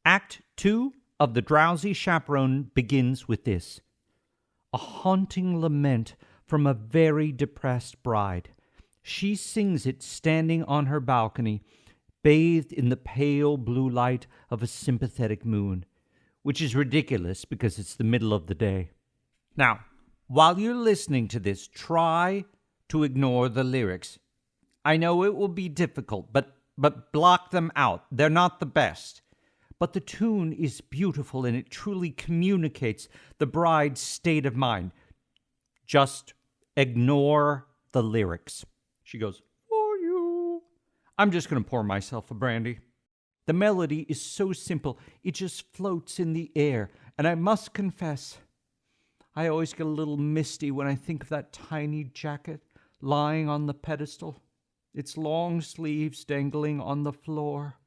Act 2 of The Drowsy Chaperone begins with this: a haunting lament from a very depressed bride. She sings it standing on her balcony, bathed in the pale blue light of a sympathetic moon, which is ridiculous because it's the middle of the day. Now, while you're listening to this, try to ignore the lyrics. I know it will be difficult, but block them out. They're not the best. But the tune is beautiful and it truly communicates the bride's state of mind. Just ignore the lyrics. She goes, "For you." I'm just going to pour myself a brandy. The melody is so simple, it just floats in the air. And I must confess, I always get a little misty when I think of that tiny jacket lying on the pedestal, its long sleeves dangling on the floor.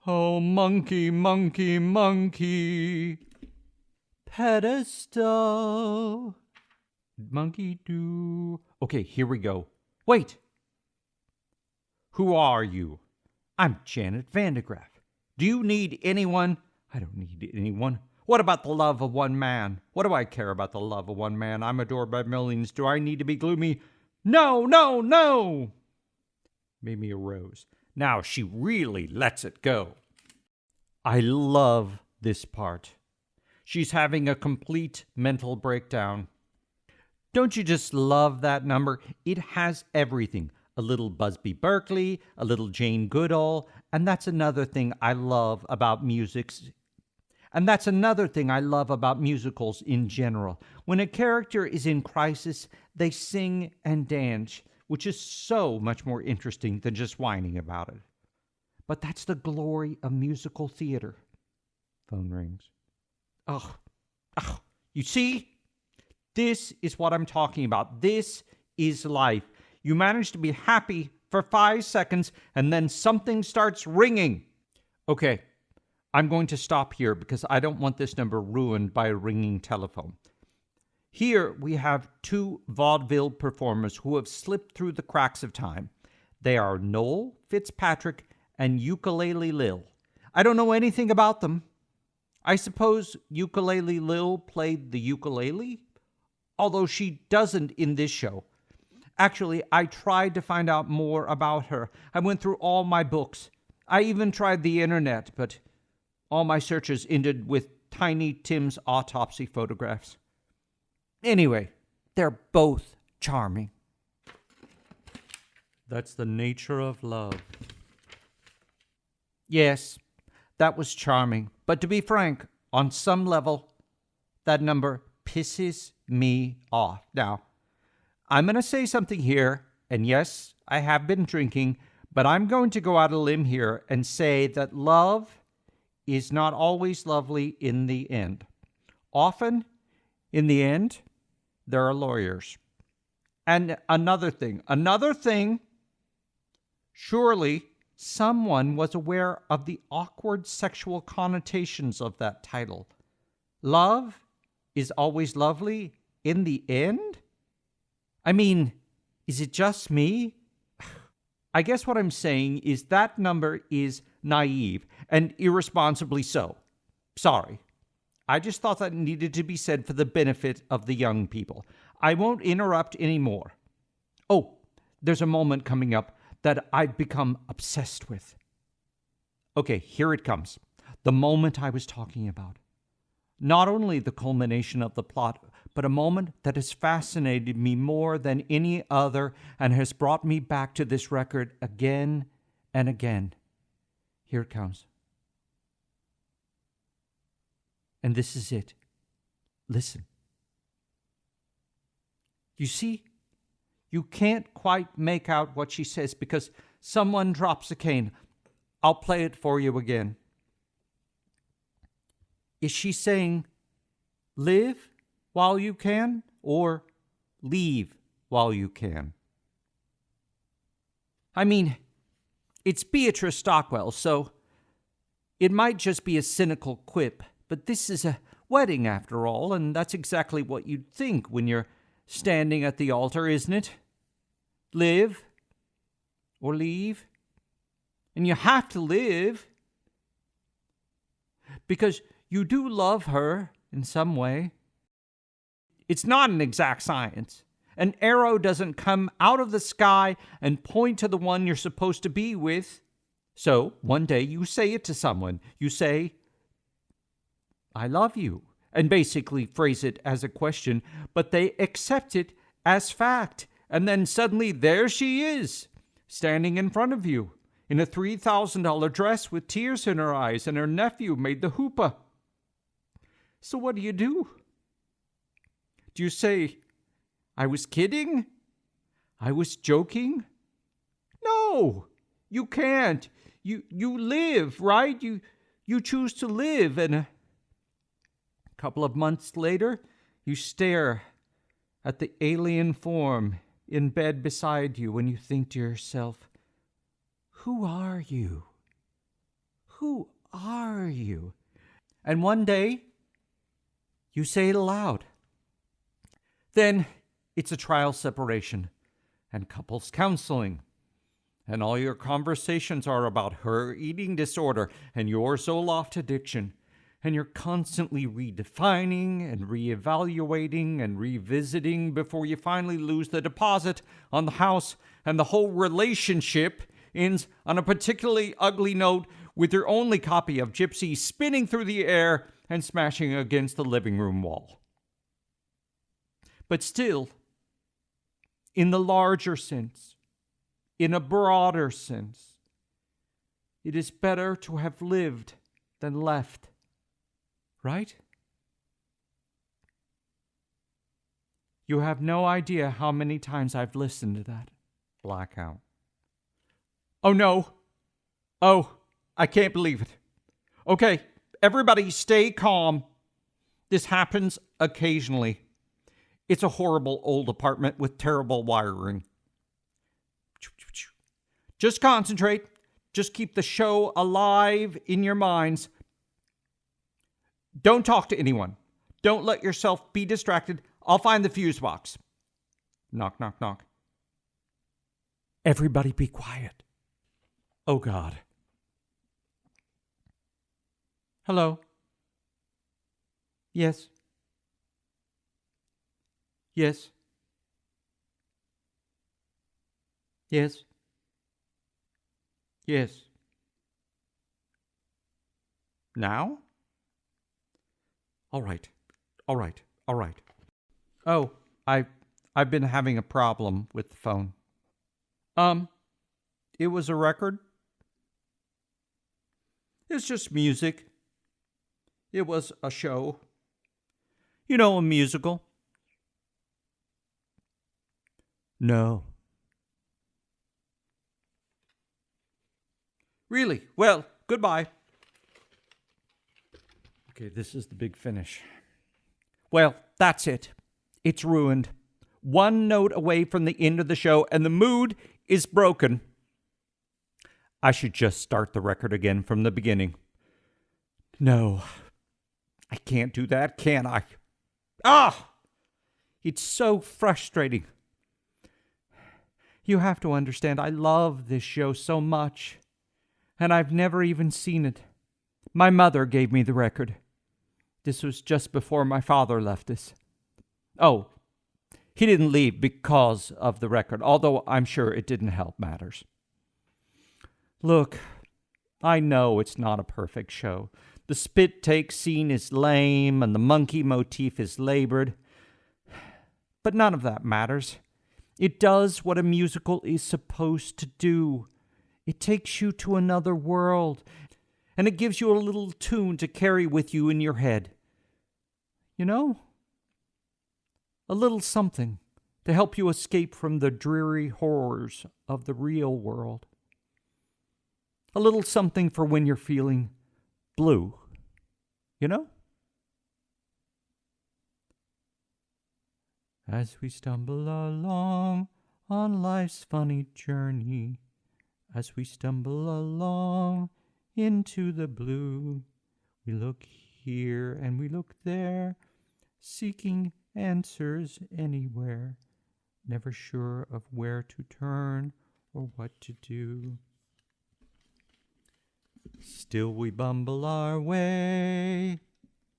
Oh, monkey, monkey, monkey, pedestal, monkey do. Okay, here we go. Wait. Who are you? I'm Janet Vandegraff. Do you need anyone? I don't need anyone. What about the love of one man? What do I care about the love of one man? I'm adored by millions. Do I need to be gloomy? No, no, no. Mimi arose. Now she really lets it go. I love this part. She's having a complete mental breakdown. Don't you just love that number? It has everything. A little Busby Berkeley, a little Jane Goodall, and that's another thing I love about musicals in general. When a character is in crisis, they sing and dance, which is so much more interesting than just whining about it. But that's the glory of musical theater. Phone rings. Oh, you see? This is what I'm talking about. This is life. You manage to be happy for 5 seconds, and then something starts ringing. Okay, I'm going to stop here because I don't want this number ruined by a ringing telephone. Here we have two vaudeville performers who have slipped through the cracks of time. They are Noel Fitzpatrick and Ukulele Lil. I don't know anything about them. I suppose Ukulele Lil played the ukulele, although she doesn't in this show. Actually, I tried to find out more about her. I went through all my books. I even tried the internet, but all my searches ended with Tiny Tim's autopsy photographs. Anyway, they're both charming. That's the nature of love. Yes, that was charming. But to be frank, on some level, that number pisses me off. Now, I'm going to say something here, and yes, I have been drinking, but I'm going to go out on a limb here and say that love is not always lovely in the end. Often, in the end, there are lawyers. And another thing, surely someone was aware of the awkward sexual connotations of that title. Love is always lovely in the end? I mean, is it just me? I guess what I'm saying is that number is naive and irresponsibly so. Sorry. I just thought that needed to be said for the benefit of the young people. I won't interrupt anymore. Oh, there's a moment coming up that I've become obsessed with. Okay, here it comes. The moment I was talking about. Not only the culmination of the plot, but a moment that has fascinated me more than any other and has brought me back to this record again and again. Here it comes. And this is it. Listen. You see, you can't quite make out what she says because someone drops a cane. I'll play it for you again. Is she saying, live while you can, or leave while you can? I mean, it's Beatrice Stockwell, so it might just be a cynical quip, but this is a wedding after all, and that's exactly what you'd think when you're standing at the altar, isn't it? Live or leave? And you have to live. because you do love her in some way. It's not an exact science. An arrow doesn't come out of the sky and point to the one you're supposed to be with. So one day you say it to someone. You say, I love you, and basically phrase it as a question, but they accept it as fact. And then suddenly there she is, standing in front of you, in a $3,000 dress with tears in her eyes, and her nephew made the hoopah. So what do? Do you say, I was kidding? I was joking? No, you can't. You live, right? You choose to live, and a couple of months later, you stare at the alien form in bed beside you and you think to yourself, who are you? Who are you? And one day, you say it aloud. Then it's a trial separation and couples counseling. And all your conversations are about her eating disorder and your Zoloft addiction. And you're constantly redefining and reevaluating and revisiting before you finally lose the deposit on the house, and the whole relationship ends on a particularly ugly note with your only copy of Gypsy spinning through the air and smashing against the living room wall. But still, in the larger sense, in a broader sense, it is better to have lived than left. Right? You have no idea how many times I've listened to that. Blackout. Oh no. Oh, I can't believe it. Okay, everybody stay calm. This happens occasionally. It's a horrible old apartment with terrible wiring. Just concentrate. Just keep the show alive in your minds. Don't talk to anyone. Don't let yourself be distracted. I'll find the fuse box. Knock, knock, knock. Everybody be quiet. Oh, God. Hello? Yes? Yes? Yes? Yes? Now? All right. Oh, I've been having a problem with the phone. It was a record. It's just music. It was a show. You know, a musical. No. Really? Well, goodbye. Okay, this is the big finish. Well, that's it. It's ruined. One note away from the end of the show, and the mood is broken. I should just start the record again from the beginning. No, I can't do that, can I? It's so frustrating. You have to understand, I love this show so much, and I've never even seen it. My mother gave me the record. This was just before my father left us. Oh, he didn't leave because of the record, although I'm sure it didn't help matters. Look, I know it's not a perfect show. The spit take scene is lame and the monkey motif is labored. But none of that matters. It does what a musical is supposed to do. It takes you to another world, and it gives you a little tune to carry with you in your head. You know? A little something to help you escape from the dreary horrors of the real world. A little something for when you're feeling blue. You know? As we stumble along on life's funny journey, as we stumble along into the blue, we look here and we look there, seeking answers anywhere, never sure of where to turn or what to do. Still we bumble our way